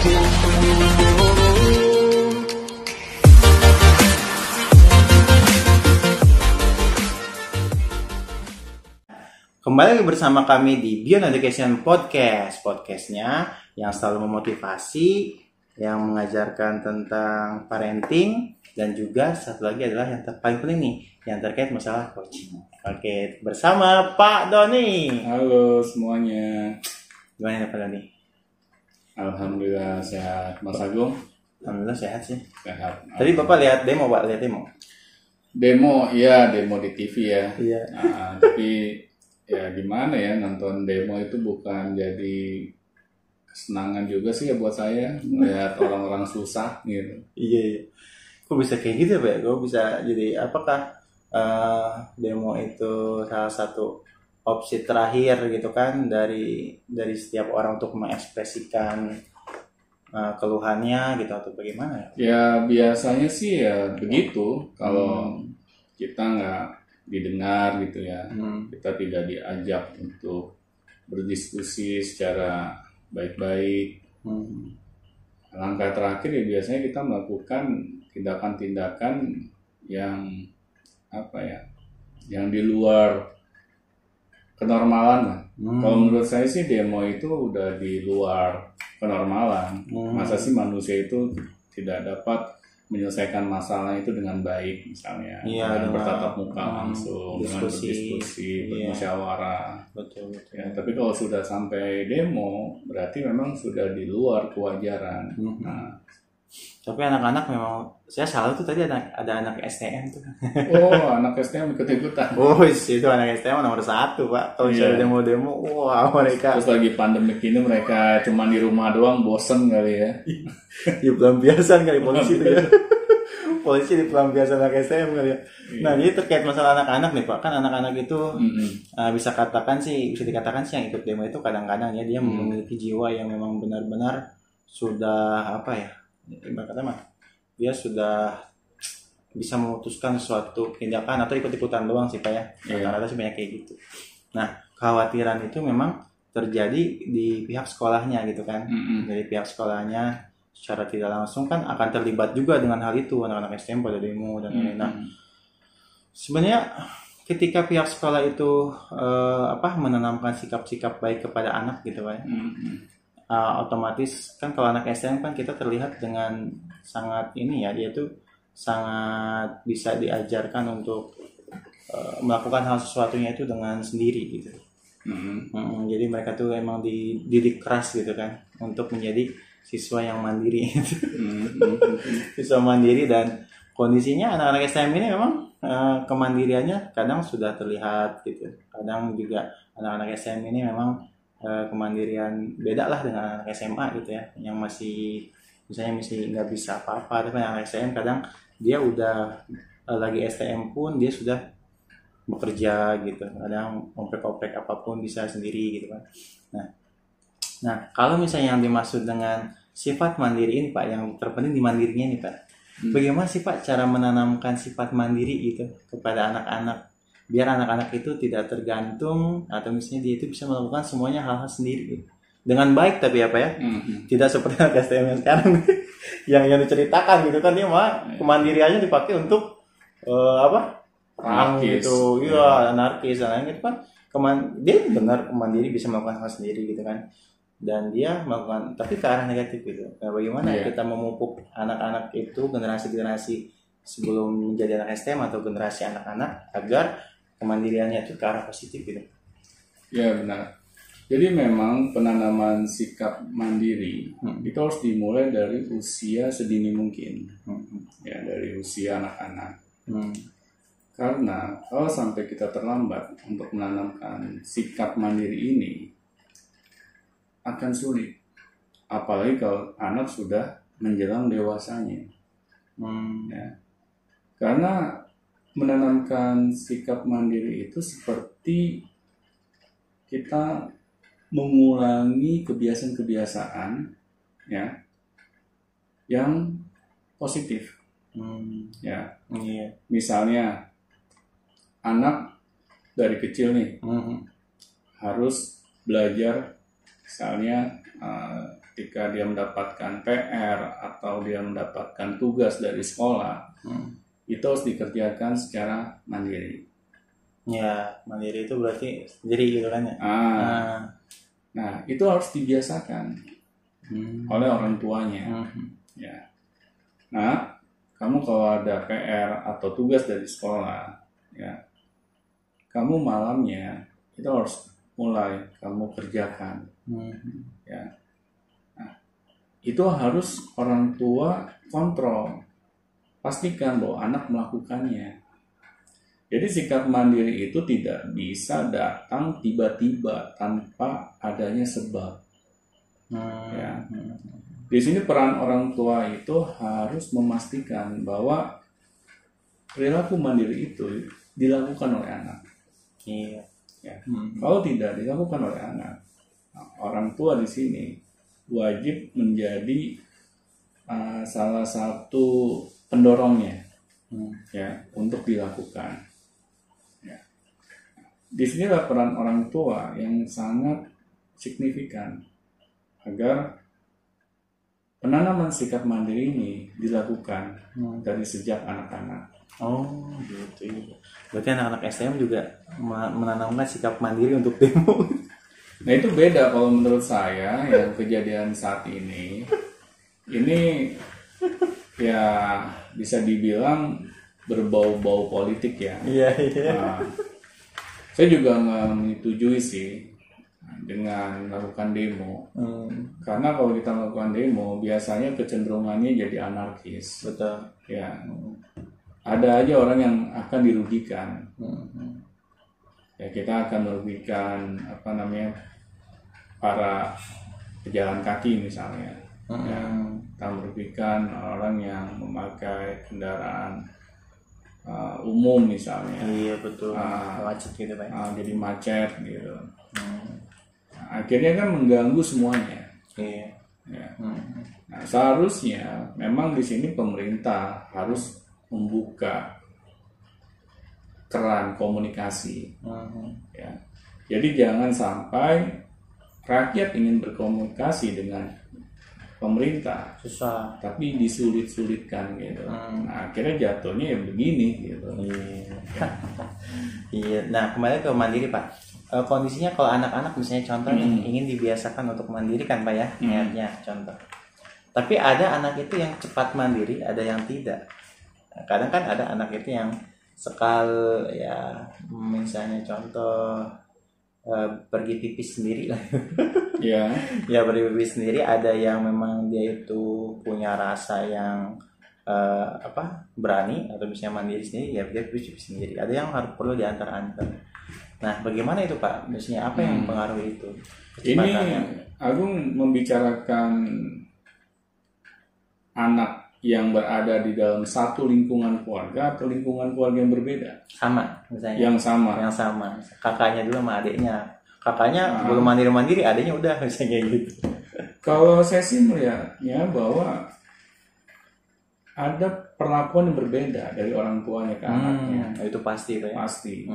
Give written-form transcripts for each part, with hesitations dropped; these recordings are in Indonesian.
Kembali lagi bersama kami di Beyond Education Podcast. Podcastnya yang selalu memotivasi, yang mengajarkan tentang parenting, dan juga satu lagi adalah yang paling penting nih, yang terkait masalah coaching. Oke, bersama Pak Doni. Halo semuanya. Gimana Pak Doni? Alhamdulillah sehat. Mas Agung? Alhamdulillah sehat sih. Sehat. Tadi Bapak lihat demo, Pak? Lihat demo? Demo, iya demo di TV ya. Iya. Tapi ya gimana ya, nonton demo itu bukan jadi kesenangan juga sih ya buat saya. Melihat orang-orang susah gitu. Iya. Kok bisa kayak gitu Pak? Kok bisa jadi apakah demo itu salah satu opsi terakhir gitu kan dari setiap orang untuk mengekspresikan keluhannya gitu atau bagaimana ya? Ya biasanya sih ya begitu. Kalau kita nggak didengar gitu ya, kita tidak diajak untuk berdiskusi secara baik-baik. Langkah terakhir ya biasanya kita melakukan tindakan-tindakan yang yang di luar kenormalan lah. Kalau menurut saya sih demo itu udah di luar kenormalan. Masa sih manusia itu tidak dapat menyelesaikan masalah itu dengan baik, misalnya dengan bertatap muka langsung, dengan berdiskusi, bermusyawarah. Betul. Ya, tapi kalau sudah sampai demo, berarti memang sudah di luar kewajaran. Tapi anak-anak memang, saya salah tuh tadi ada anak STM tuh. Oh, anak STM ikut-ikutan. Oh, itu anak STM nomor 1 Pak. Kalau misalnya demo-demo, wah mereka. Terus lagi pandemik ini mereka cuma di rumah doang, bosen kali ya. Di pelampiasan kali polisi tuh ya. Polisi di pelampiasan anak STM kali ya. Nah, jadi terkait masalah anak-anak nih Pak, kan anak-anak itu bisa dikatakan sih yang ikut demo itu kadang-kadang ya dia memiliki jiwa yang memang benar-benar sudah dia sudah bisa memutuskan suatu tindakan atau ikut-ikutan doang sih Pak ya. Rata-rata sih banyak kayak gitu. Nah, kekhawatiran itu memang terjadi di pihak sekolahnya gitu kan. Dari pihak sekolahnya secara tidak langsung kan akan terlibat juga dengan hal itu, anak-anak STM pada demo dan lain-lain. Nah, sebenarnya ketika pihak sekolah itu menanamkan sikap-sikap baik kepada anak gitu Pak ya. Otomatis kan kalau anak STM kan kita terlihat dengan sangat dia tuh sangat bisa diajarkan untuk melakukan hal sesuatunya itu dengan sendiri gitu. Jadi mereka tuh emang dididik keras gitu kan untuk menjadi siswa yang mandiri. Siswa mandiri, dan kondisinya anak-anak STM ini memang kemandiriannya kadang sudah terlihat gitu. Kadang juga anak-anak STM ini memang kemandirian beda lah dengan anak SMA gitu ya, yang masih nggak bisa apa-apa. Tapi anak STM kadang dia udah lagi STM pun dia sudah bekerja gitu, kadang oprek-oprek apapun bisa sendiri gitu kan. Nah kalau misalnya yang dimaksud dengan sifat mandiri ini Pak, yang terpenting di mandirinya nih Pak, bagaimana sih Pak cara menanamkan sifat mandiri itu kepada anak-anak biar anak-anak itu tidak tergantung atau misalnya dia itu bisa melakukan semuanya hal-hal sendiri gitu. Dengan baik tapi apa ya, tidak seperti anak STM yang sekarang yang diceritakan gitu kan, dia mah kemandiriannya dipakai untuk perang gitu, anarkis dan lain gitu kan. Dia benar mandiri, bisa melakukan hal sendiri gitu kan, dan dia melakukan tapi ke arah negatif gitu. Nah, bagaimana kita memupuk anak-anak itu, generasi-generasi sebelum menjadi anak STM atau generasi anak-anak, agar kemandiriannya itu ke arah positif gitu. Ya benar. Jadi memang penanaman sikap mandiri itu harus dimulai dari usia sedini mungkin, ya dari usia anak-anak. Karena kalau sampai kita terlambat untuk menanamkan sikap mandiri ini, akan sulit. Apalagi kalau anak sudah menjelang dewasanya. Ya. Karena menanamkan sikap mandiri itu seperti kita mengulangi kebiasaan-kebiasaan ya yang positif. Ya. Misalnya anak dari kecil nih harus belajar misalnya ketika dia mendapatkan PR atau dia mendapatkan tugas dari sekolah, itu harus dikerjakan secara mandiri. Ya, mandiri itu berarti sendiri gitu kan ya. Nah, itu harus dibiasakan oleh orang tuanya. Ya. Nah, kamu kalau ada PR atau tugas dari sekolah, ya, kamu malamnya itu harus mulai kamu kerjakan. Ya. Nah, itu harus orang tua kontrol, pastikan bahwa anak melakukannya. Jadi sikap mandiri itu tidak bisa datang tiba-tiba tanpa adanya sebab. Ya. Di sini peran orang tua itu harus memastikan bahwa perilaku mandiri itu dilakukan oleh anak. Iya. Ya. Kalau tidak dilakukan oleh anak, orang tua di sini wajib menjadi salah satu pendorongnya, ya, untuk dilakukan. Ya. Di sinilah peran orang tua yang sangat signifikan agar penanaman sikap mandiri ini dilakukan dari sejak anak-anak. Oh gitu. Berarti anak-anak STM juga menanamkan sikap mandiri untuk demo. Nah itu beda kalau menurut saya yang kejadian saat ini ya bisa dibilang berbau-bau politik ya. Iya. Nah, saya juga nggak menyetujui sih dengan melakukan demo. Karena kalau kita melakukan demo biasanya kecenderungannya jadi anarkis. Betul. Ya. Ada aja orang yang akan dirugikan. Ya kita akan merugikan para pejalan kaki misalnya. Ya, kita merugikan orang yang memakai kendaraan umum misalnya. Iya betul. Macet gitu Pak. Jadi macet gitu. Akhirnya kan mengganggu semuanya. Iya. Ya. Nah, seharusnya memang di sini pemerintah harus membuka keran komunikasi. Ya. Jadi jangan sampai rakyat ingin berkomunikasi dengan pemerintah susah, tapi disulit-sulitkan gitu. Nah, akhirnya jatuhnya ya begini gitu. Iya. Nah, kembali ke mandiri Pak. Kondisinya kalau anak-anak misalnya contoh ingin dibiasakan untuk mandiri kan Pak ya, niatnya contoh. Tapi ada anak itu yang cepat mandiri, ada yang tidak. Nah, kadang kan ada anak itu yang ya misalnya contoh pergi pipis sendiri lah. Ya. Ya pergi pipis sendiri, ada yang memang dia itu punya rasa yang berani atau misalnya mandiri sendiri, ya dia pipis sendiri. Ada yang harus perlu diantar-antar. Nah, bagaimana itu Pak? Misalnya apa yang mempengaruhi itu? Ini Agung membicarakan anak yang berada di dalam satu lingkungan keluarga atau lingkungan keluarga yang berbeda? Sama, misalnya. Yang sama. Kakaknya dulu sama adiknya. Kakaknya belum mandiri-mandiri, adiknya udah misalnya gitu. Kalau saya sih melihatnya bahwa ada perlakuan yang berbeda dari orang tuanya ke anaknya. Itu pasti Pak ya? Pasti.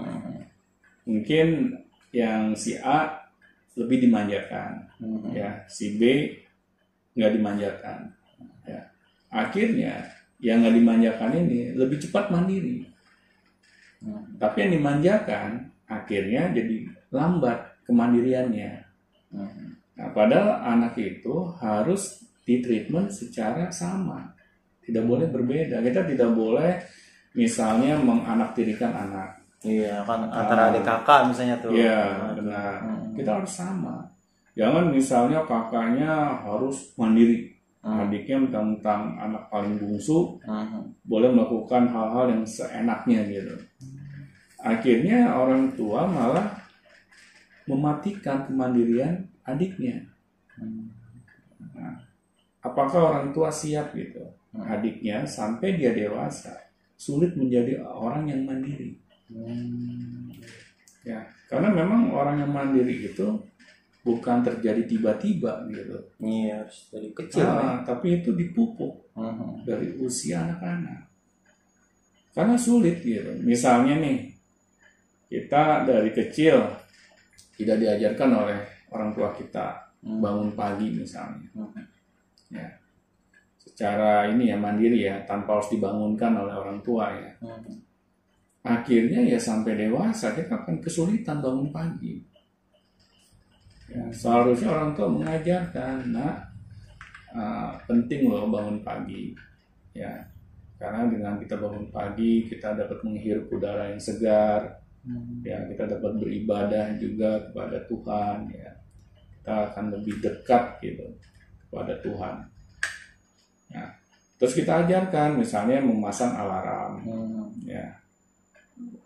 Mungkin yang si A lebih dimanjakan, ya si B nggak dimanjakan. Ya. Akhirnya yang nggak dimanjakan ini lebih cepat mandiri, tapi yang dimanjakan akhirnya jadi lambat kemandiriannya. Nah, padahal anak itu harus ditreatment secara sama, tidak boleh berbeda. Kita tidak boleh misalnya menganaktirikan anak. Iya kan, antara adik kakak misalnya tuh. Iya benar. Kita harus sama. Jangan misalnya kakaknya harus mandiri, adiknya mentang-mentang anak paling bungsu boleh melakukan hal-hal yang seenaknya gitu. Akhirnya orang tua malah mematikan kemandirian adiknya. Nah, apakah orang tua siap gitu? Adiknya sampai dia dewasa sulit menjadi orang yang mandiri. Ya, karena memang orang yang mandiri itu bukan terjadi tiba-tiba gitu. Iya, dari kecil. Tapi itu dipupuk dari usia anak-anak. Karena sulit gitu. Misalnya nih, kita dari kecil tidak diajarkan oleh orang tua kita bangun pagi misalnya, ya, secara ini ya mandiri ya, tanpa harus dibangunkan oleh orang tua ya. Akhirnya ya sampai dewasa kita akan kesulitan bangun pagi. Ya, seharusnya orang tua mengajarkan, nak, penting loh bangun pagi, ya, karena dengan kita bangun pagi kita dapat menghirup udara yang segar, ya, kita dapat beribadah juga kepada Tuhan, ya, kita akan lebih dekat gitu kepada Tuhan. Ya. Terus kita ajarkan misalnya memasang alarm, ya,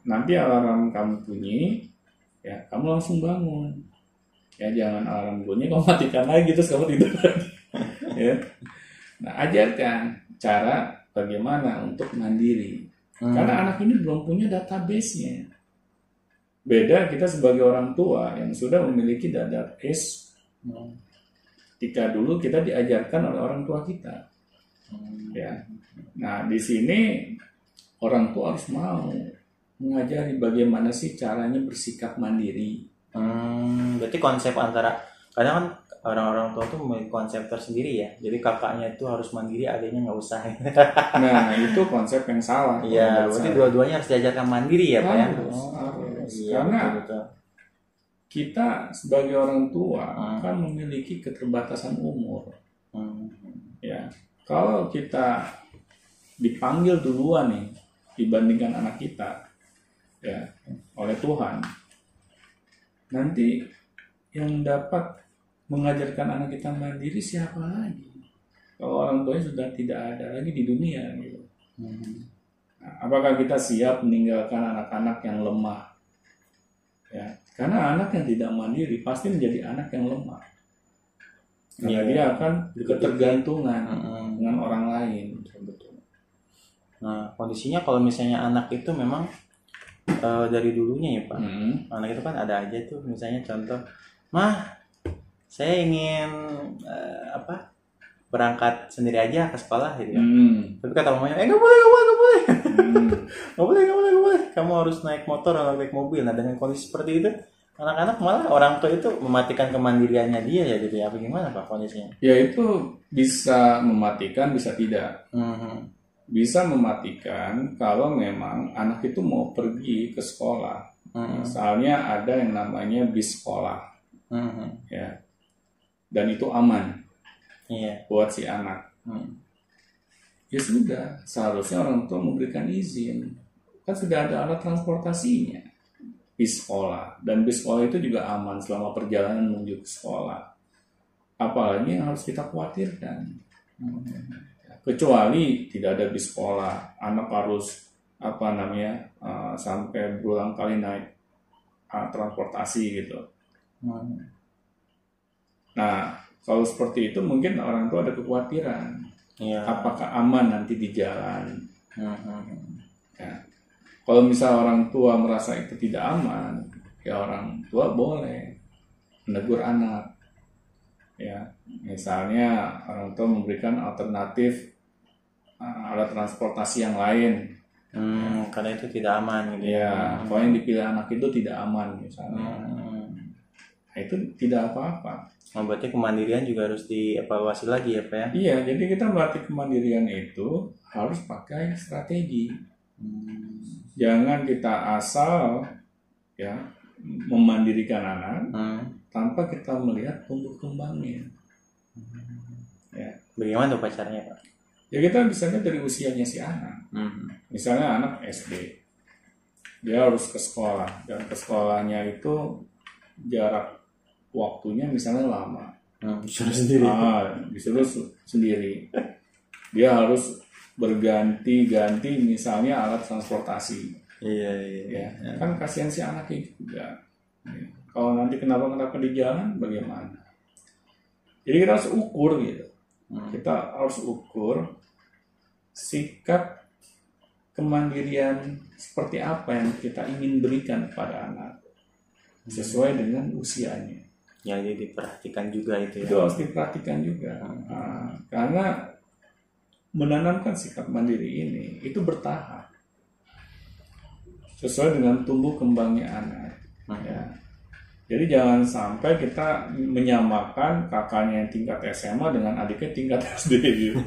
nanti alarm kamu bunyi, ya, kamu langsung bangun, ya, jangan alarm bunyi kamu matikan lagi terus kamu tidur lagi. Ya. Nah, ajarkan cara bagaimana untuk mandiri. Karena anak ini belum punya database-nya. Beda kita sebagai orang tua yang sudah memiliki database. Ketika dulu kita diajarkan oleh orang tua kita. Ya. Nah, di sini orang tua harus mau mengajari bagaimana sih caranya bersikap mandiri. Berarti konsep antara, kadang kan orang-orang tua tuh memiliki konsep tersendiri ya. Jadi kakaknya itu harus mandiri, adiknya nggak usah. Nah, itu konsep yang salah. Iya, berarti dua-duanya harus diajarkan mandiri ya, Pak ya. Harus. Iya, karena betul. Kita sebagai orang tua kan memiliki keterbatasan umur. Ya, kalau kita dipanggil duluan nih dibandingkan anak kita, ya, oleh Tuhan, nanti yang dapat mengajarkan anak kita mandiri siapa lagi? Kalau orang tuanya sudah tidak ada lagi di dunia, gitu. Nah, apakah kita siap meninggalkan anak-anak yang lemah? Ya, karena anak yang tidak mandiri pasti menjadi anak yang lemah. Karena dia akan ketergantungan dengan orang lain. Betul. Nah, kondisinya kalau misalnya anak itu memang dari dulunya ya Pak, anak itu kan ada aja tuh, misalnya contoh, mah saya ingin berangkat sendiri aja ke sekolah gitu ya. Tapi kata mamanya, nggak boleh. Nggak boleh. Kamu harus naik motor atau naik mobil. Nah, dengan kondisi seperti itu, anak-anak malah orang tua itu mematikan kemandiriannya dia ya gitu ya. Bagaimana Pak kondisinya? Ya itu bisa mematikan, bisa tidak. Bisa mematikan kalau memang anak itu mau pergi ke sekolah. Misalnya ada yang namanya bis sekolah. Ya. Dan itu aman buat si anak. Ya sudah, seharusnya orang tua memberikan izin. Kan sudah ada alat transportasinya, bis sekolah. Dan bis sekolah itu juga aman selama perjalanan menuju ke sekolah. Apalagi yang harus kita khawatirkan. Kecuali tidak ada bis sekolah, anak harus sampai berulang kali naik transportasi gitu. Nah, kalau seperti itu mungkin orang tua ada kekhawatiran, apakah aman nanti di jalan. Ya. Kalau misal orang tua merasa itu tidak aman, ya orang tua boleh menegur anak. Ya, misalnya orang tua memberikan alternatif alat transportasi yang lain. Karena itu tidak aman gitu ya. Kalau yang dipilih anak itu tidak aman misalnya. Nah, itu tidak apa-apa. Berarti kemandirian juga harus dievaluasi lagi ya Pak ya? Iya, jadi kita melatih kemandirian itu harus pakai strategi. Jangan kita asal ya memandirikan anak tanpa kita melihat tumbuh kembangnya. Ya. Bagaimana tuh caranya Pak? Ya kita bisa lihat dari usianya si anak. Misalnya anak SD, dia harus ke sekolah dan ke sekolahnya itu jarak waktunya misalnya lama. Disuruh sendiri. Dia harus berganti-ganti misalnya alat transportasi. Iya. Kan kasihan si anaknya juga. Kalau nanti kenapa di jalan bagaimana? Jadi kita harus ukur gitu. Kita harus ukur sikap kemandirian seperti apa yang kita ingin berikan kepada anak sesuai dengan usianya. Ya, jadi diperhatikan juga itu ya. Itu harus diperhatikan juga. Karena menanamkan sikap mandiri ini itu bertahap sesuai dengan tumbuh kembangnya anak. Ya. Jadi jangan sampai kita menyamakan kakaknya yang tingkat SMA dengan adiknya tingkat SD gitu.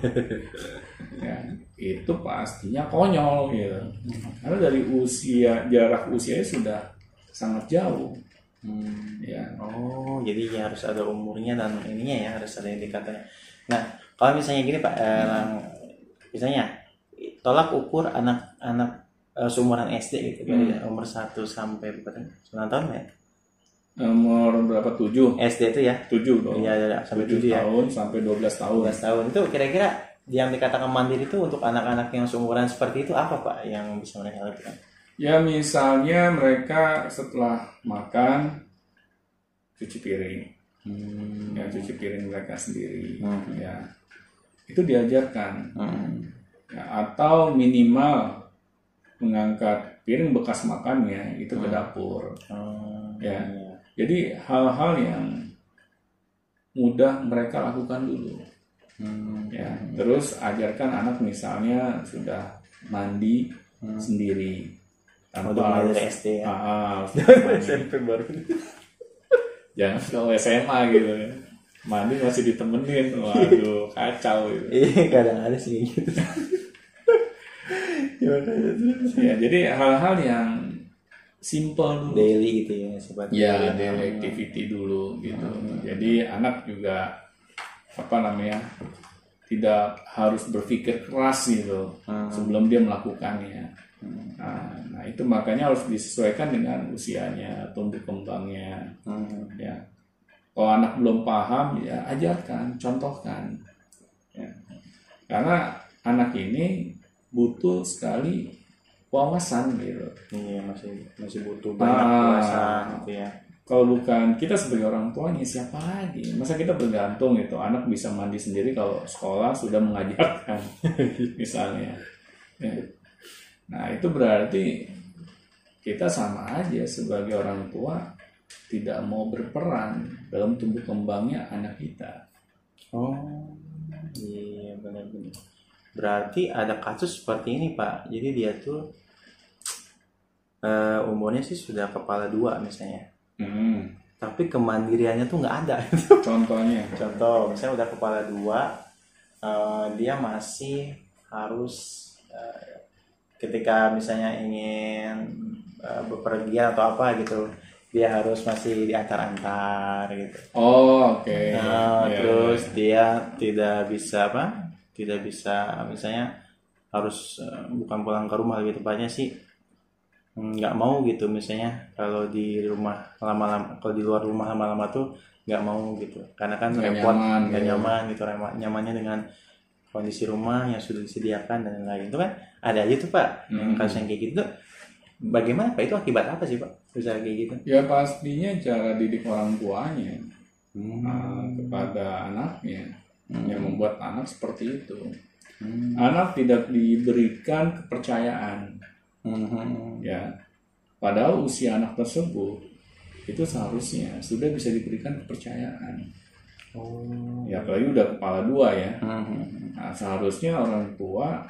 Ya, itu pastinya konyol gitu. Karena dari jarak usianya sudah sangat jauh. Ya. Oh, jadi ya harus ada umurnya dan ininya ya, harus ada indikatornya. Nah, kalau misalnya gini Pak, misalnya tolak ukur anak-anak seumuran SD gitu, dari umur 1 sampai 9 tahun ya? Umur berapa? 7 SD itu ya? 7 dong. Iya, sampai 7 ya. tahun sampai 12 tahun. 12 tahun. Itu kira-kira yang dikatakan mandiri itu untuk anak-anak yang seumuran seperti itu apa Pak yang bisa mereka lakukan? Ya misalnya mereka setelah makan cuci piring. Ya cuci piring mereka sendiri. Ya. Itu diajarkan. Ya, atau minimal mengangkat piring bekas makannya itu ke dapur. Ya. Jadi hal-hal yang mudah mereka lakukan dulu. Ya, terus ajarkan anak misalnya sudah mandi sendiri tanpa harus dari SD ya. SMP baru. Jangan kalau SMA gitu ya. Mandi masih ditemenin, waduh kacau gitu. Iya, kadang ada sih gitu. Ya, jadi hal-hal yang simple dulu. Daily gitu ya, sobat. Ya, daily activity dulu gitu. Jadi anak juga tidak harus berpikir keras gitu sebelum dia melakukannya. Nah, itu makanya harus disesuaikan dengan usianya, tumbuh kembangnya. Ya. Kalau anak belum paham, ya ajarkan, contohkan. Ya. Karena anak ini butuh sekali wawasan gitu. Iya, masih butuh banyak wawasan gitu ya. Kalau bukan kita sebagai orang tuanya, siapa lagi? Masa kita bergantung gitu, anak bisa mandi sendiri kalau sekolah sudah mengajarkan misalnya. Ya. Nah, itu berarti kita sama aja sebagai orang tua tidak mau berperan dalam tumbuh kembangnya anak kita. Oh, iya benar-benar. Berarti ada kasus seperti ini Pak. Jadi dia tuh umurnya sih sudah kepala 2 misalnya. Tapi kemandiriannya tuh nggak ada. Contohnya? Contoh, misalnya udah kepala 2, dia masih harus ketika misalnya ingin bepergian atau apa gitu, dia harus masih diantar-antar gitu. Oh, oke. Terus dia tidak bisa misalnya harus bukan pulang ke rumah, lebih tepatnya sih nggak mau gitu misalnya kalau di rumah lama-lama, kalau di luar rumah lama-lama tuh nggak mau gitu, karena kan repot, nggak nyaman gitu, nyamannya dengan kondisi rumah yang sudah disediakan dan lain-lain. Itu kan ada aja tuh Pak yang kasus yang kayak gitu. Bagaimana Pak, itu akibat apa sih Pak bisa kayak gitu? Ya pastinya cara didik orang tuanya kepada anaknya yang membuat anak seperti itu. Anak tidak diberikan kepercayaan. Ya, padahal usia anak tersebut itu seharusnya sudah bisa diberikan kepercayaan. Ya, apalagi udah kepala 2 ya. Nah, seharusnya orang tua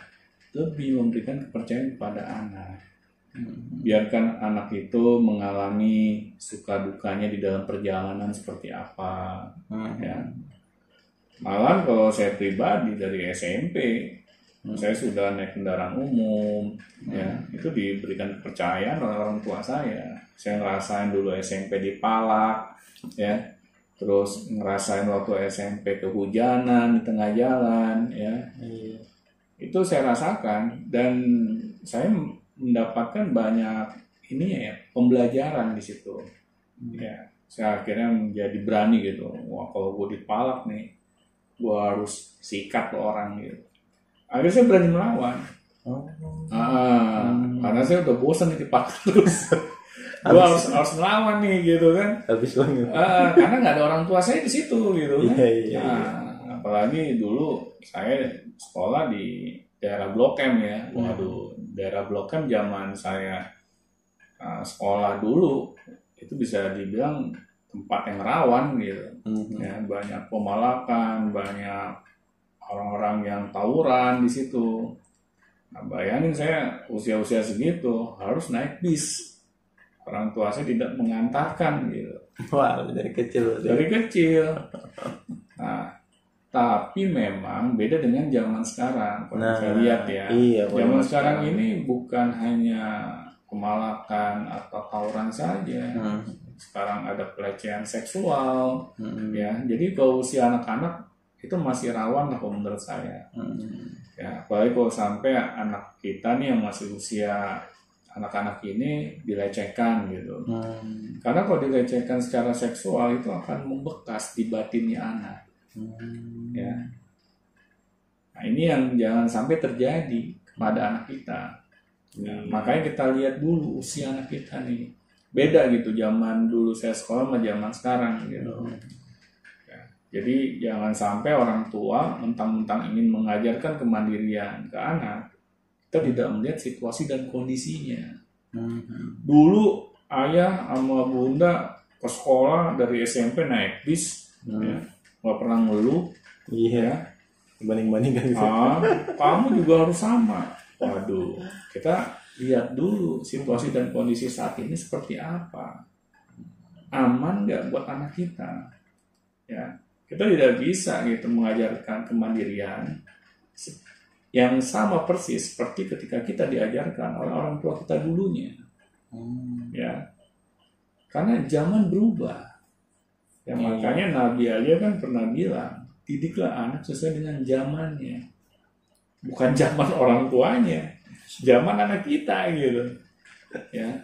lebih memberikan kepercayaan kepada anak. Biarkan anak itu mengalami suka dukanya di dalam perjalanan seperti apa. Ya. Malah kalau saya pribadi dari SMP, saya sudah naik kendaraan umum, ya itu diberikan kepercayaan oleh orang tua saya. Saya ngerasain dulu SMP dipalak, ya, terus ngerasain waktu SMP kehujanan di tengah jalan, ya, itu saya rasakan dan saya mendapatkan banyak ini ya pembelajaran di situ. Ya, saya akhirnya menjadi berani gitu. Wah, kalau gue dipalak nih, gue harus sikat ke orang gitu. Akhirnya saya berani melawan. Karena saya udah bosan dipalak terus. Gue harus melawan nih gitu kan. Habis banget. Karena nggak ada orang tua saya di situ gitu kan. Iya. Apalagi dulu saya sekolah di daerah Blok M ya. Waduh, daerah Blok M zaman saya sekolah dulu itu bisa dibilang tempat yang rawan gitu. Ya, banyak pemalakan, banyak orang-orang yang tawuran di situ. Nah, bayangin saya usia-usia segitu harus naik bis. orang tua saya tidak mengantarkan gitu. Wah, dari kecil. Dari kecil. Nah, tapi memang beda dengan zaman sekarang. Kalau saya lihat ya, iya, zaman sekarang ini bukan hanya kemalakan atau tawuran saja. Sekarang ada pelecehan seksual, ya. Jadi kalau usia anak-anak itu masih rawan lah kalau menurut saya. Ya, apalagi kalau sampai anak kita nih yang masih usia anak-anak ini dilecehkan gitu. Karena kalau dilecehkan secara seksual itu akan membekas di batinnya anak. Ya. Nah, ini yang jangan sampai terjadi kepada anak kita. Ya, makanya kita lihat dulu usia anak kita nih. Beda gitu zaman dulu saya sekolah sama zaman sekarang gitu. Ya, jadi jangan sampai orang tua mentang-mentang ingin mengajarkan kemandirian ke anak, kita tidak melihat situasi dan kondisinya. Dulu ayah sama bunda ke sekolah dari SMP naik bis, ya, nggak pernah ngeluh. Iya. Banding-bandingkan gitu. Kamu juga harus sama. Waduh, kita lihat dulu situasi dan kondisi saat ini seperti apa. Aman nggak buat anak kita? Ya, kita tidak bisa gitu mengajarkan kemandirian yang sama persis seperti ketika kita diajarkan oleh orang tua kita dulunya. Ya, karena zaman berubah. Ya, makanya Nabi aja kan pernah bilang, didiklah anak sesuai dengan zamannya, bukan zaman orang tuanya, zaman anak kita gitu. Ya,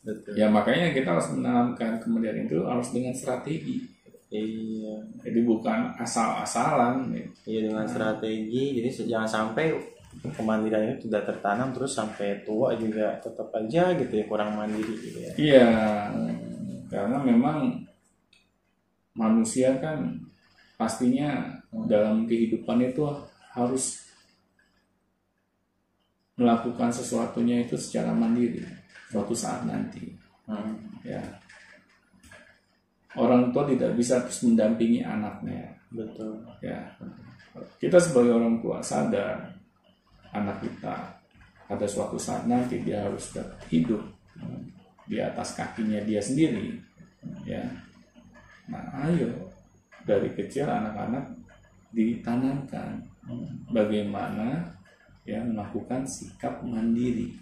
betul. Ya makanya kita harus menanamkan kemandirian itu harus dengan strategi. Iya. Jadi bukan asal-asalan. Iya, dengan strategi. Jadi jangan sampai kemandirian itu tidak tertanam terus sampai tua juga tetap aja gitu ya kurang mandiri gitu ya. Iya, karena memang manusia kan pastinya dalam kehidupan itu harus melakukan sesuatunya itu secara mandiri suatu saat nanti. Ya, orang tua tidak bisa terus mendampingi anaknya. Betul. Ya, kita sebagai orang tua sadar anak kita pada suatu saat nanti dia harus hidup di atas kakinya dia sendiri. Ya, nah ayo dari kecil anak-anak ditanamkan bagaimana ya melakukan sikap mandiri.